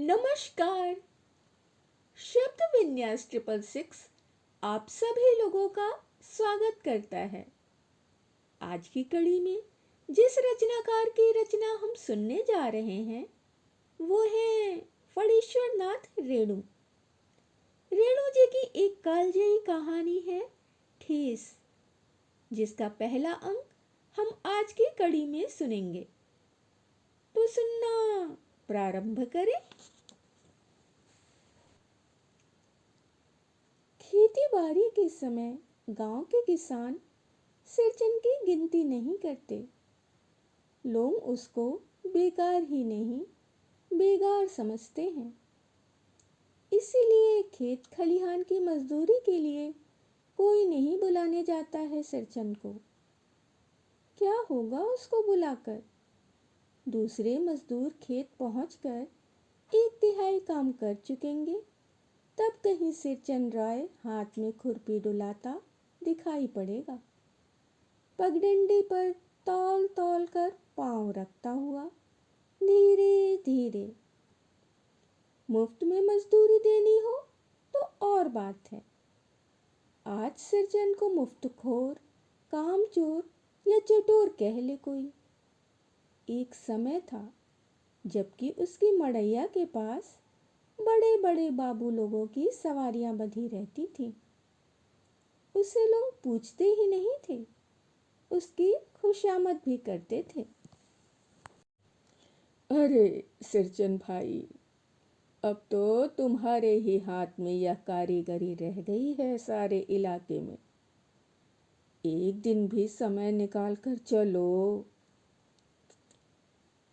नमस्कार। शब्द विन्यास 666 आप सभी लोगों का स्वागत करता है। आज की कड़ी में जिस रचनाकार की रचना हम सुनने जा रहे हैं वो है फणीश्वर नाथ रेणु। रेणु जी की एक कालजयी कहानी है ठेस, जिसका पहला अंक हम आज की कड़ी में सुनेंगे। तो सुनना प्रारंभ करें। खेती बाड़ी के समय गांव के किसान सिरचन की गिनती नहीं करते। लोग उसको बेकार ही नहीं बेगार समझते हैं। इसीलिए खेत खलिहान की मजदूरी के लिए कोई नहीं बुलाने जाता है सिरचन को। क्या होगा उसको बुलाकर? दूसरे मजदूर खेत पहुंचकर 1/3 काम कर चुकेंगे, तब कहीं सिरचन राय हाथ में खुरपी डुलाता दिखाई पड़ेगा, पगडंडी पर तौल तौल कर पांव रखता हुआ धीरे धीरे। मुफ्त में मजदूरी देनी हो तो और बात है। आज सिरचन को मुफ्तखोर, कामचोर या चटोर कह ले कोई। एक समय था जबकि उसकी मड़ैया के पास बड़े बड़े बाबू लोगों की सवारियां बंधी रहती थी। उसे लोग पूछते ही नहीं थे, उसकी खुशामद भी करते थे। अरे सिरचन भाई, अब तो तुम्हारे ही हाथ में यह कारीगरी रह गई है सारे इलाके में। एक दिन भी समय निकाल कर चलो।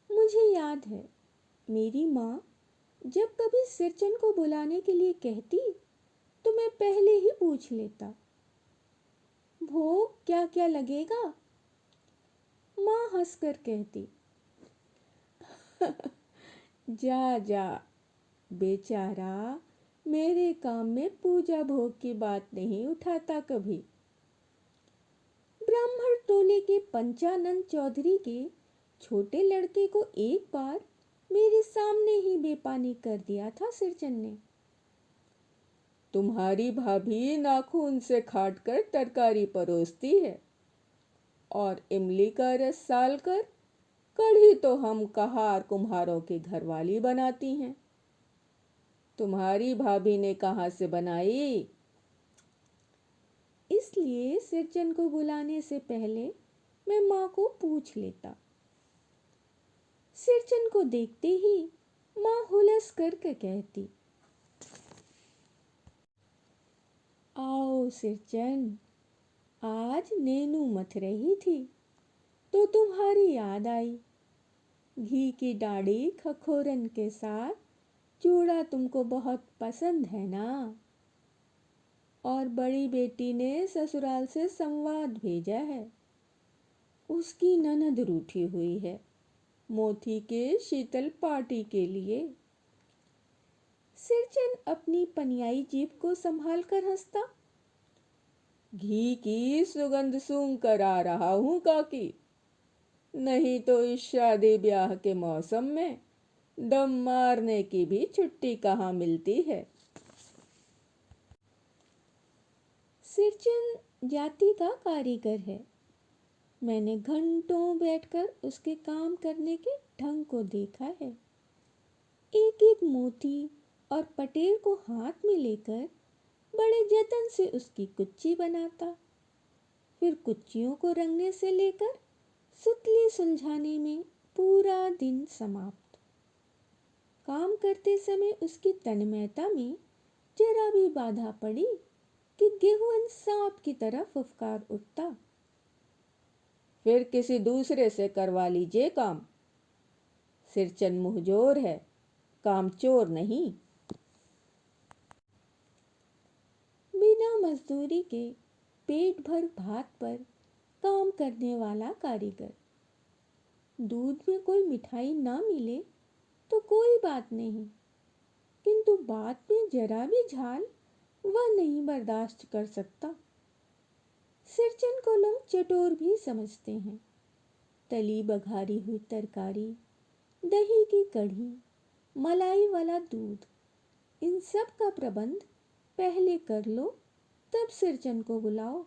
मुझे याद है, मेरी माँ जब कभी सिरचन को बुलाने के लिए कहती तो मैं पहले ही पूछ लेता, भोग क्या क्या लगेगा? माँ हंसकर कहती, जा जा बेचारा, मेरे काम में पूजा भोग की बात नहीं उठाता कभी। ब्राह्मण टोले के पंचानंद चौधरी के छोटे लड़के को एक बार मेरे सामने ही बेपानी कर दिया था सिरचन ने। तुम्हारी भाभी नाखून से खाट कर तरकारी परोसती है और इमली का रस साल कर कढ़ी तो हम कहार कुम्हारों की घरवाली बनाती हैं। तुम्हारी भाभी ने कहाँ से बनाई? इसलिए सिरचन को बुलाने से पहले मैं माँ को पूछ लेता। सिरचन को देखते ही माँ हुलस करके कहती, आओ सिरचन, आज नेनू मथ रही थी तो तुम्हारी याद आई। घी की डाढ़ी खखोरन के साथ चूड़ा तुमको बहुत पसंद है ना? और बड़ी बेटी ने ससुराल से संवाद भेजा है। उसकी ननद रूठी हुई है मोती के शीतल पार्टी के लिए। सिरचन अपनी पनियाई जीभ को संभाल कर हंसता, घी की सुगंध सूंघ कर आ रहा हूं काकी, नहीं तो इस शादी ब्याह के मौसम में दम मारने की भी छुट्टी कहाँ मिलती है। सिरचन जाति का कारीगर है। मैंने घंटों बैठकर उसके काम करने के ढंग को देखा है। एक एक मोती और पटेल को हाथ में लेकर बड़े जतन से उसकी कुच्ची बनाता, फिर कुच्चियों को रंगने से लेकर सुतली सुलझाने में पूरा दिन समाप्त। काम करते समय उसकी तन्मयता में जरा भी बाधा पड़ी कि गेहूं सांप की तरह फुफकार उठता। फिर किसी दूसरे से करवा लीजिए काम। सिरचन मुहजोर है, कामचोर नहीं। बिना मजदूरी के पेट भर भात पर काम करने वाला कारीगर। दूध में कोई मिठाई ना मिले तो कोई बात नहीं, किंतु बात में जरा भी झाल वह नहीं बर्दाश्त कर सकता। सिरचन को लोग चटोर भी समझते हैं। तली बघारी हुई तरकारी, दही की कढ़ी, मलाई वाला दूध, इन सब का प्रबंध पहले कर लो, तब सिरचन को बुलाओ।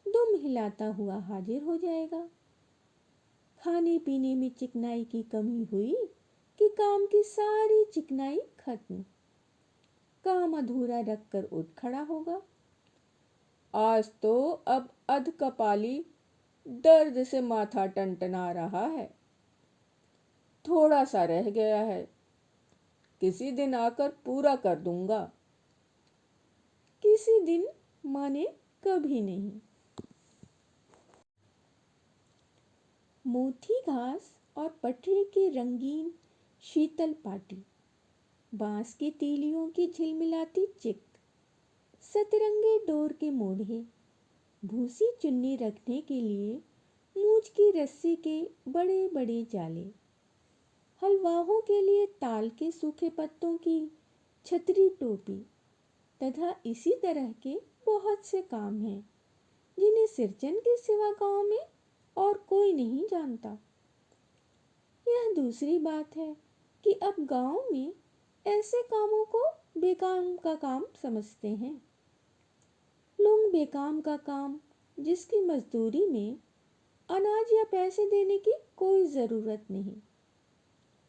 दुम हिलाता हुआ हाजिर हो जाएगा। खाने पीने में चिकनाई की कमी हुई कि काम की सारी चिकनाई खत्म। काम अधूरा रखकर उठ खड़ा होगा। आज तो अब अध कपाली दर्द से माथा टनटना रहा है, थोड़ा सा रह गया है, किसी दिन आकर पूरा कर दूंगा। किसी दिन माने कभी नहीं। मोटी घास और पटरी की रंगीन शीतल पाटी, बांस की तीलियों की झिलमिलाती चिक, सतरंगे डोर के मोढ़े, भूसी चुन्नी रखने के लिए मूंछ की रस्सी के बड़े बड़े जाले, हलवाहों के लिए ताल के सूखे पत्तों की छतरी टोपी तथा इसी तरह के बहुत से काम हैं जिन्हें सिरचन के सिवा गांव में और कोई नहीं जानता। यह दूसरी बात है कि अब गांव में ऐसे कामों को बेकाम का काम समझते हैं। लोग बेकाम का काम, जिसकी मजदूरी में अनाज या पैसे देने की कोई ज़रूरत नहीं,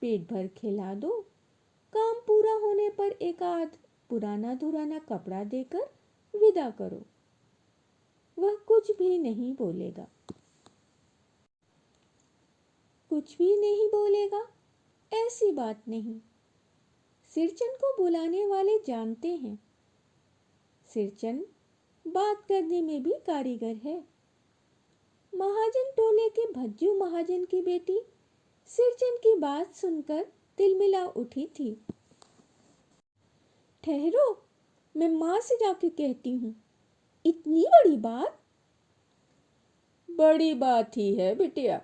पेट भर खिला दो, काम पूरा होने पर एक आध पुराना धुराना कपड़ा देकर विदा करो, वह कुछ भी नहीं बोलेगा। कुछ भी नहीं बोलेगा ऐसी बात नहीं। सिरचन को बुलाने वाले जानते हैं, सिरचन बात करने में भी कारीगर है। महाजन टोले के भज्जू महाजन की बेटी सिरचन की बात सुनकर तिलमिला उठी थी। ठहरो, मैं माँ से जाके कहती हूँ। इतनी बड़ी बात? बड़ी बात ही है बिटिया,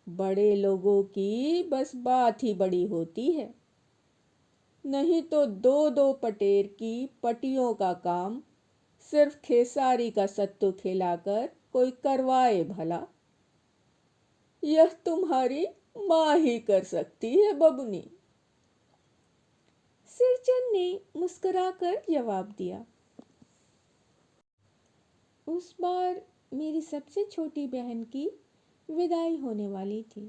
बड़े लोगों की बस बात ही बड़ी होती है। नहीं तो दो दो पटेर की पटियों का काम सिर्फ खेसारी का सत्तू खिलाकर कोई करवाए भला? यह तुम्हारी माँ ही कर सकती है बबुनी। सिरचन ने मुस्कुराकर जवाब दिया। उस बार मेरी सबसे छोटी बहन की विदाई होने वाली थी।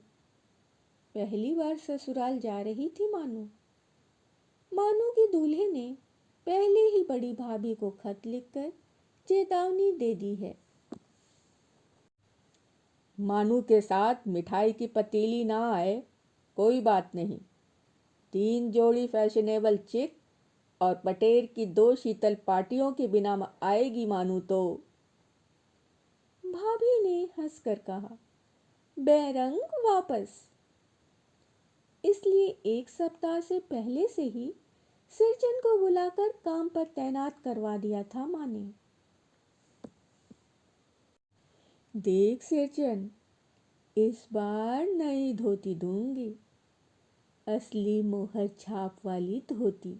पहली बार ससुराल जा रही थी मानू। मानू के दूल्हे ने पहले ही बड़ी भाभी को खत लिखकर चेतावनी दे दी है। मानू के साथ मिठाई की पतीली ना आए कोई बात नहीं, 3 जोड़ी फैशनेबल चिक और पटेर की 2 शीतल पाटियों के बिना आएगी मानू तो। भाभी ने हंसकर कहा, बेरंग वापस। इसलिए एक सप्ताह से पहले से ही सिरचन को बुलाकर काम पर तैनात करवा दिया था माँ ने। देख सिरचन, इस बार नई धोती दूंगी, असली मोहर छाप वाली धोती।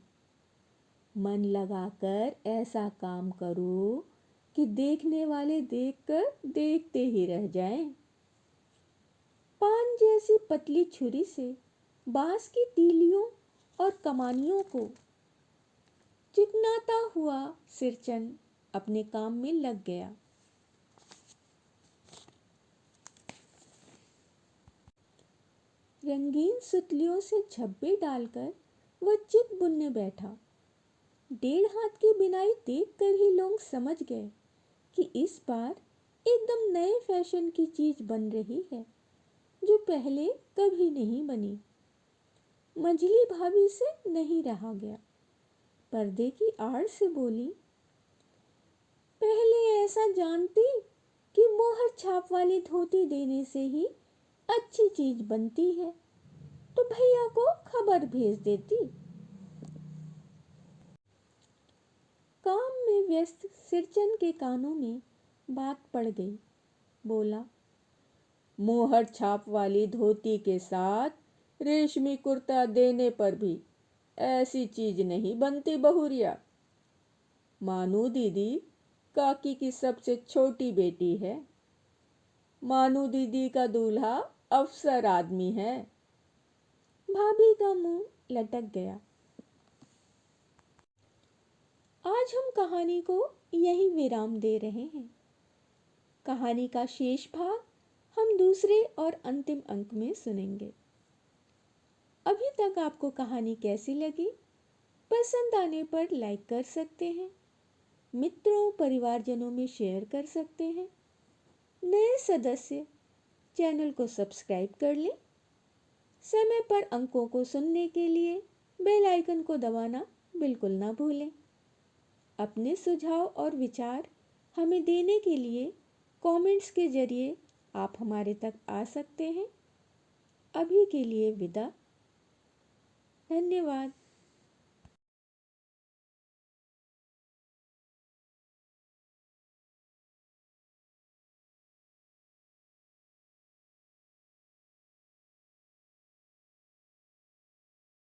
मन लगाकर ऐसा काम करो कि देखने वाले देखकर देखते ही रह जाएं। पान जैसी पतली छुरी से बांस की तीलियों और कमानियों को चिकनाता हुआ सिरचन अपने काम में लग गया। रंगीन सुतलियों से झब्बे डालकर वह चिक बुनने बैठा। 1.5 हाथ की बिनाई देखकर ही लोग समझ गए कि इस बार एकदम नए फैशन की चीज बन रही है, जो पहले कभी नहीं बनी। मंझली भाभी से नहीं रहा गया, पर्दे की आड़ से बोली, पहले ऐसा जानती कि मोहर छाप वाली धोती देने से ही अच्छी चीज बनती है तो भैया को खबर भेज देती। काम में व्यस्त सिरचन के कानों में बात पड़ गई। बोला, मोहर छाप वाली धोती के साथ रेशमी कुर्ता देने पर भी ऐसी चीज नहीं बनती बहुरिया। मानू दीदी काकी की सबसे छोटी बेटी है। मानू दीदी का दूल्हा अफसर आदमी है। भाभी का मुंह लटक गया। आज हम कहानी को यही विराम दे रहे हैं। कहानी का शेष भाग हम दूसरे और अंतिम अंक में सुनेंगे। अभी तक आपको कहानी कैसी लगी? पसंद आने पर लाइक कर सकते हैं, मित्रों परिवारजनों में शेयर कर सकते हैं। नए सदस्य चैनल को सब्सक्राइब कर लें। समय पर अंकों को सुनने के लिए बेल आइकन को दबाना बिल्कुल ना भूलें। अपने सुझाव और विचार हमें देने के लिए कमेंट्स के जरिए आप हमारे तक आ सकते हैं। अभी के लिए विदा। धन्यवाद।